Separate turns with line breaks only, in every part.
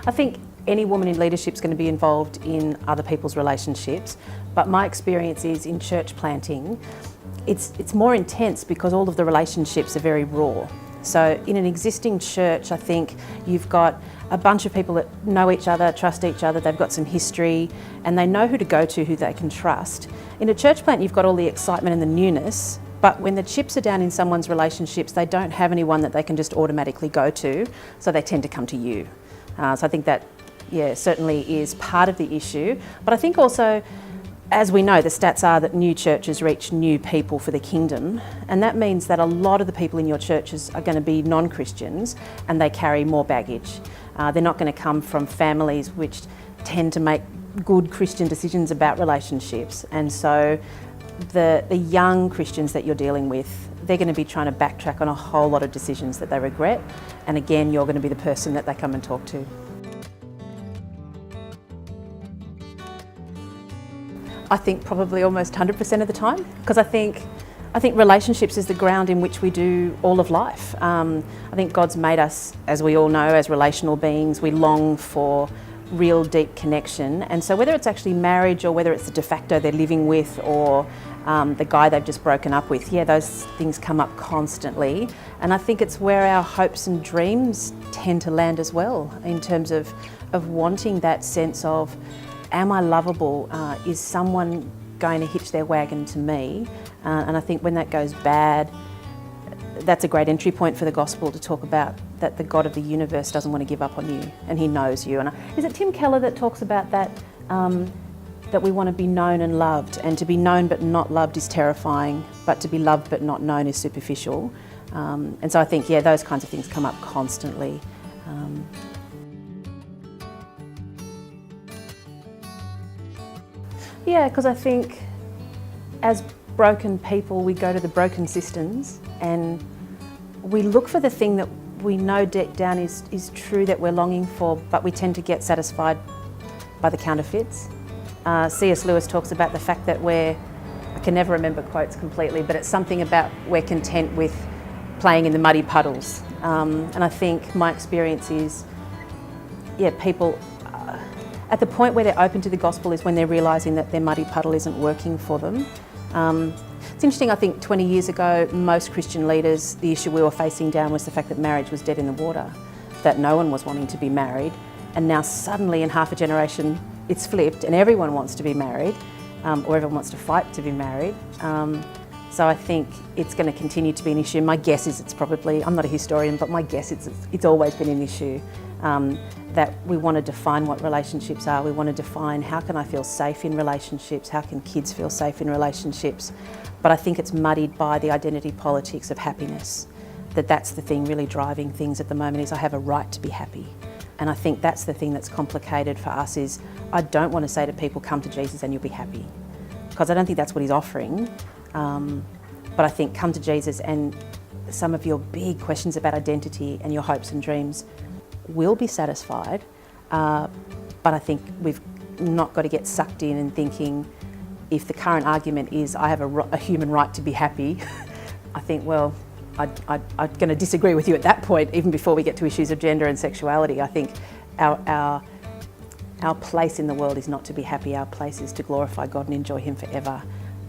I think any woman in leadership is going to be involved in other people's relationships, but my experience is in church planting, it's more intense because all of the relationships are very raw. So in an existing church, I think you've got a bunch of people that know each other, trust each other, they've got some history, and they know who to go to, who they can trust. In a church plant, you've got all the excitement and the newness, but when the chips are down in someone's relationships, they don't have anyone that they can just automatically go to, so they tend to come to you. So I think that, certainly is part of the issue. But I think also, as we know, the stats are that new churches reach new people for the kingdom, and that means that a lot of the people in your churches are going to be non-Christians and they carry more baggage. They're not going to come from families which tend to make good Christian decisions about relationships, and so the young Christians that you're dealing with, they're going to be trying to backtrack on a whole lot of decisions that they regret, and again, you're going to be the person that they come and talk to. I think probably almost 100% of the time, because I think relationships is the ground in which we do all of life. I think God's made us, as we all know, as relational beings. We long for real deep connection, and so whether it's actually marriage or whether it's the de facto they're living with or the guy they've just broken up with, those things come up constantly, and I think it's where our hopes and dreams tend to land as well, in terms of wanting that sense of, am I lovable? Is someone going to hitch their wagon to me? And I think when that goes bad, that's a great entry point for the gospel, to talk about that the God of the universe doesn't want to give up on you, and he knows you. And is it Tim Keller that talks about that, that we want to be known and loved, and to be known but not loved is terrifying, but to be loved but not known is superficial. And so I think, those kinds of things come up constantly. Because I think as broken people, we go to the broken systems and we look for the thing that we know deep down is true, that we're longing for, but we tend to get satisfied by the counterfeits. C.S. Lewis talks about the fact that I can never remember quotes completely, but it's something about we're content with playing in the muddy puddles. And I think my experience is, people at the point where they're open to the gospel is when they're realising that their muddy puddle isn't working for them. It's interesting, I think 20 years ago, most Christian leaders, the issue we were facing down was the fact that marriage was dead in the water, that no one was wanting to be married, and now suddenly in half a generation it's flipped and everyone wants to be married, or everyone wants to fight to be married. So I think it's going to continue to be an issue. My guess is it's probably, I'm not a historian, but my guess is it's always been an issue. That we want to define what relationships are. We want to define, how can I feel safe in relationships? How can kids feel safe in relationships? But I think it's muddied by the identity politics of happiness. That's the thing really driving things at the moment, is I have a right to be happy. And I think that's the thing that's complicated for us, is I don't want to say to people, come to Jesus and you'll be happy, because I don't think that's what he's offering. But I think come to Jesus and some of your big questions about identity and your hopes and dreams will be satisfied, but I think we've not got to get sucked in and thinking, if the current argument is I have a human right to be happy, I think, well, I'm going to disagree with you at that point, even before we get to issues of gender and sexuality. I think our place in the world is not to be happy. Our place is to glorify God and enjoy him forever.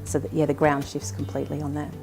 So that, the ground shifts completely on that.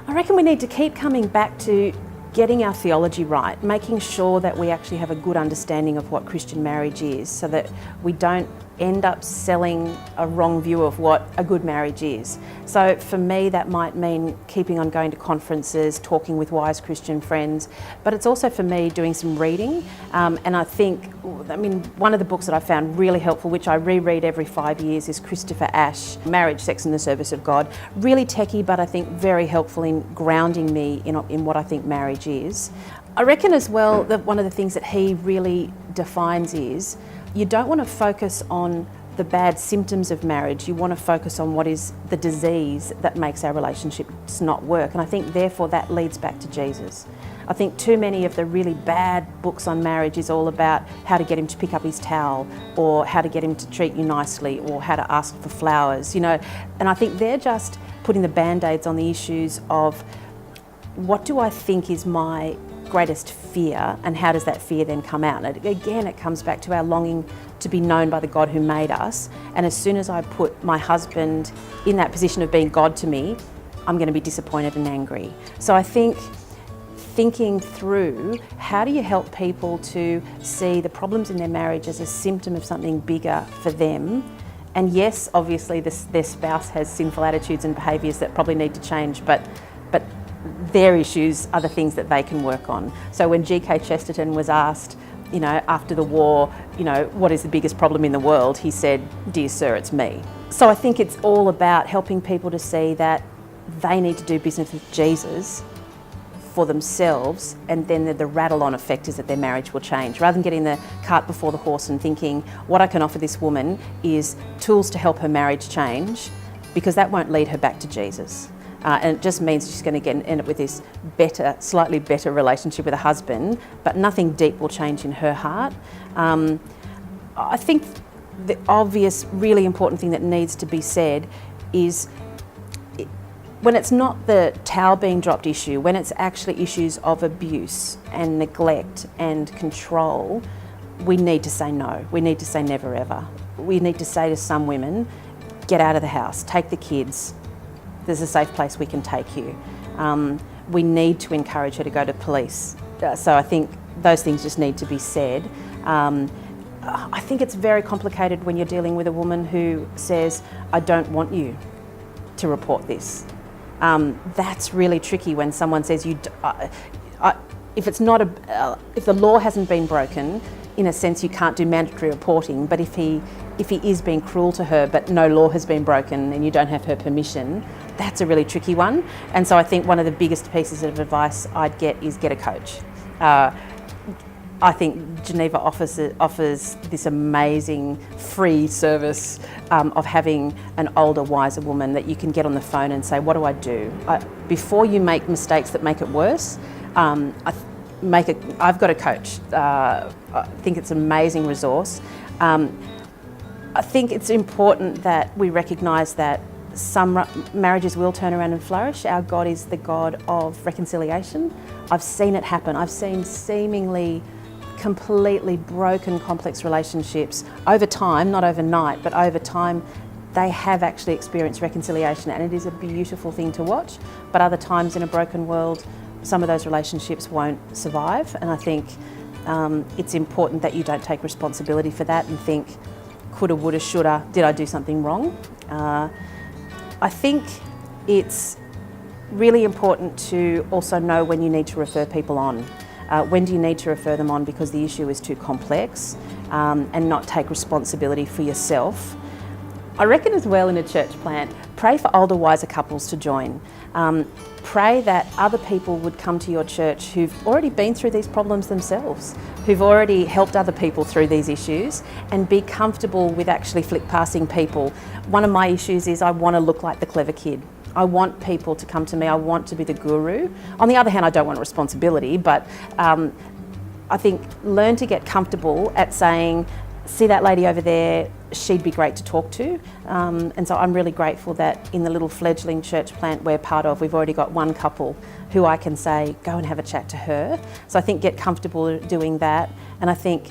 I reckon we need to keep coming back to getting our theology right, making sure that we actually have a good understanding of what Christian marriage is, so that we don't end up selling a wrong view of what a good marriage is. So for me, that might mean keeping on going to conferences, talking with wise Christian friends, but it's also for me doing some reading. And I think, one of the books that I found really helpful, which I reread every 5 years, is Christopher Ash, Marriage, Sex and the Service of God. Really techie, but I think very helpful in grounding me in what I think marriage is. I reckon as well that one of the things that he really defines is, you don't want to focus on the bad symptoms of marriage, you want to focus on what is the disease that makes our relationships not work. And I think therefore that leads back to Jesus. I think too many of the really bad books on marriage is all about how to get him to pick up his towel, or how to get him to treat you nicely, or how to ask for flowers, and I think they're just putting the band-aids on the issues of what do I think is my greatest fear, and how does that fear then come out? And again, it comes back to our longing to be known by the God who made us. And as soon as I put my husband in that position of being God to me, I'm going to be disappointed and angry. So I think thinking through, how do you help people to see the problems in their marriage as a symptom of something bigger for them? And yes, obviously their spouse has sinful attitudes and behaviours that probably need to change, but their issues are the things that they can work on. So when G.K. Chesterton was asked, after the war, what is the biggest problem in the world? He said, "Dear sir, it's me." So I think it's all about helping people to see that they need to do business with Jesus for themselves, and then the rattle-on effect is that their marriage will change. Rather than getting the cart before the horse and thinking, what I can offer this woman is tools to help her marriage change, because that won't lead her back to Jesus. And it just means she's going to end up with this slightly better relationship with a husband, but nothing deep will change in her heart. I think the obvious, really important thing that needs to be said is, when it's not the towel being dropped issue, when it's actually issues of abuse and neglect and control, we need to say no. We need to say never ever. We need to say to some women, get out of the house, take the kids. There's a safe place we can take you. We need to encourage her to go to police. So I think those things just need to be said. I think it's very complicated when you're dealing with a woman who says, I don't want you to report this. That's really tricky when someone says, if the law hasn't been broken, in a sense you can't do mandatory reporting, but if he is being cruel to her but no law has been broken and you don't have her permission, that's a really tricky one. And so I think one of the biggest pieces of advice I'd get is get a coach. I think Geneva offers this amazing free service of having an older, wiser woman that you can get on the phone and say, what do I do? Before you make mistakes that make it worse, I've got a coach. I think it's an amazing resource. I think it's important that we recognise that some marriages will turn around and flourish. Our God is the God of reconciliation. I've seen it happen. I've seen seemingly completely broken, complex relationships over time, not overnight, but over time, they have actually experienced reconciliation, and it is a beautiful thing to watch. But other times in a broken world, some of those relationships won't survive, and I think it's important that you don't take responsibility for that and think, coulda, woulda, shoulda, did I do something wrong? I think it's really important to also know when you need to refer people on. When do you need to refer them on because the issue is too complex, and not take responsibility for yourself. I reckon as well in a church plant, pray for older, wiser couples to join. Pray that other people would come to your church who've already been through these problems themselves, who've already helped other people through these issues, and be comfortable with actually flick passing people. One of my issues is I want to look like the clever kid. I want people to come to me, I want to be the guru. On the other hand, I don't want responsibility, but I think learn to get comfortable at saying, see that lady over there, she'd be great to talk to. And so I'm really grateful that in the little fledgling church plant we're part of, we've already got one couple who I can say, go and have a chat to her. So I think get comfortable doing that. And I think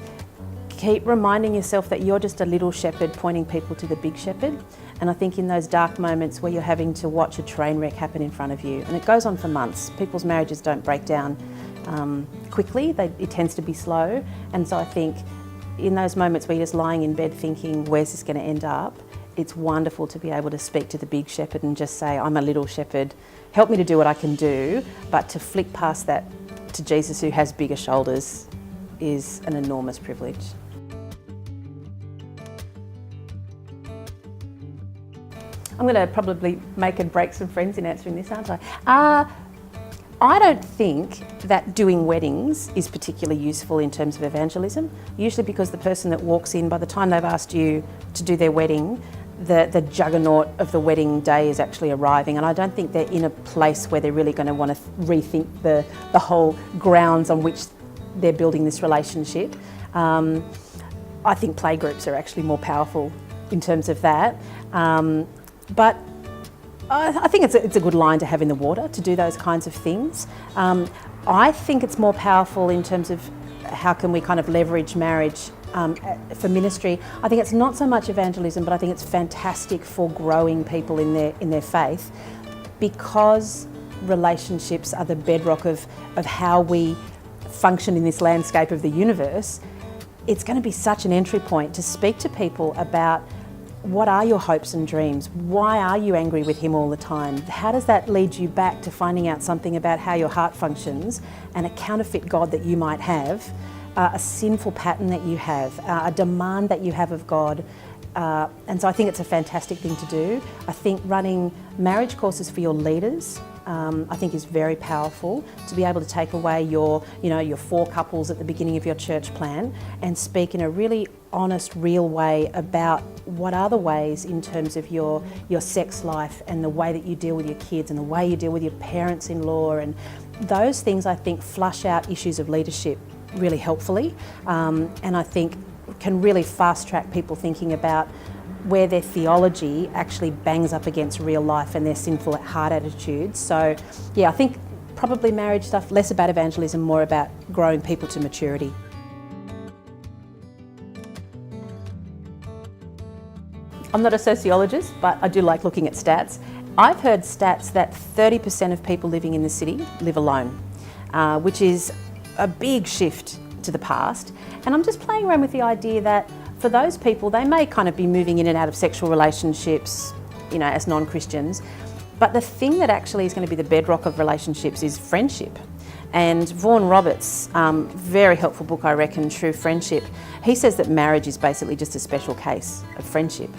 keep reminding yourself that you're just a little shepherd pointing people to the big shepherd. And I think in those dark moments where you're having to watch a train wreck happen in front of you, and it goes on for months, people's marriages don't break down quickly, it tends to be slow. And so I think in those moments where you're just lying in bed thinking, where's this going to end up? It's wonderful to be able to speak to the big shepherd and just say, I'm a little shepherd, help me to do what I can do. But to flick past that to Jesus, who has bigger shoulders, is an enormous privilege. I'm going to probably make and break some friends in answering this, aren't I? I don't think that doing weddings is particularly useful in terms of evangelism, usually because the person that walks in, by the time they've asked you to do their wedding, the juggernaut of the wedding day is actually arriving, and I don't think they're in a place where they're really going to want to rethink the whole grounds on which they're building this relationship. I think playgroups are actually more powerful in terms of that. But I think it's a good line to have in the water to do those kinds of things. I think it's more powerful in terms of how can we kind of leverage marriage for ministry. I think it's not so much evangelism, but I think it's fantastic for growing people in their faith, because relationships are the bedrock of how we function in this landscape of the universe. It's going to be such an entry point to speak to people about what are your hopes and dreams? Why are you angry with him all the time? How does that lead you back to finding out something about how your heart functions and a counterfeit God that you might have, a sinful pattern that you have, a demand that you have of God. And so I think it's a fantastic thing to do. I think running marriage courses for your leaders I think is very powerful, to be able to take away your 4 couples at the beginning of your church plan and speak in a really honest, real way about what are the ways in terms of your sex life and the way that you deal with your kids and the way you deal with your parents-in-law, and those things I think flush out issues of leadership really helpfully, and I think can really fast track people thinking about where their theology actually bangs up against real life and their sinful heart attitudes. So yeah, I think probably marriage stuff, less about evangelism, more about growing people to maturity. I'm not a sociologist, but I do like looking at stats. I've heard stats that 30% of people living in the city live alone, which is a big shift to the past. And I'm just playing around with the idea that for those people, they may kind of be moving in and out of sexual relationships, as non-Christians, but the thing that actually is going to be the bedrock of relationships is friendship. And Vaughan Roberts, very helpful book I reckon, True Friendship, he says that marriage is basically just a special case of friendship.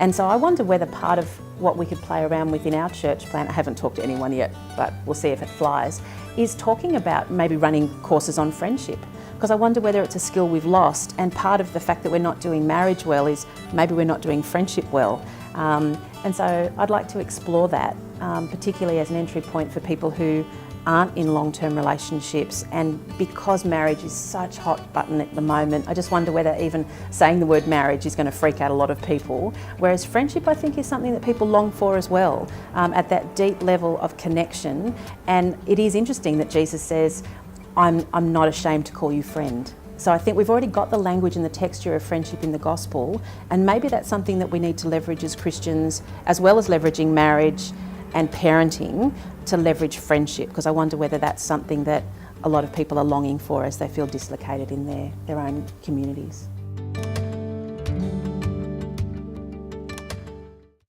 And so I wonder whether part of what we could play around with in our church plan, I haven't talked to anyone yet, but we'll see if it flies, is talking about maybe running courses on friendship. Because I wonder whether it's a skill we've lost, and part of the fact that we're not doing marriage well is maybe we're not doing friendship well. And so I'd like to explore that, particularly as an entry point for people who aren't in long-term relationships, and because marriage is such hot button at the moment, I just wonder whether even saying the word marriage is going to freak out a lot of people, whereas friendship I think is something that people long for as well, at that deep level of connection. And it is interesting that Jesus says, I'm not ashamed to call you friend. So I think we've already got the language and the texture of friendship in the gospel, and maybe that's something that we need to leverage as Christians, as well as leveraging marriage and parenting, to leverage friendship, because I wonder whether that's something that a lot of people are longing for as they feel dislocated in their own communities.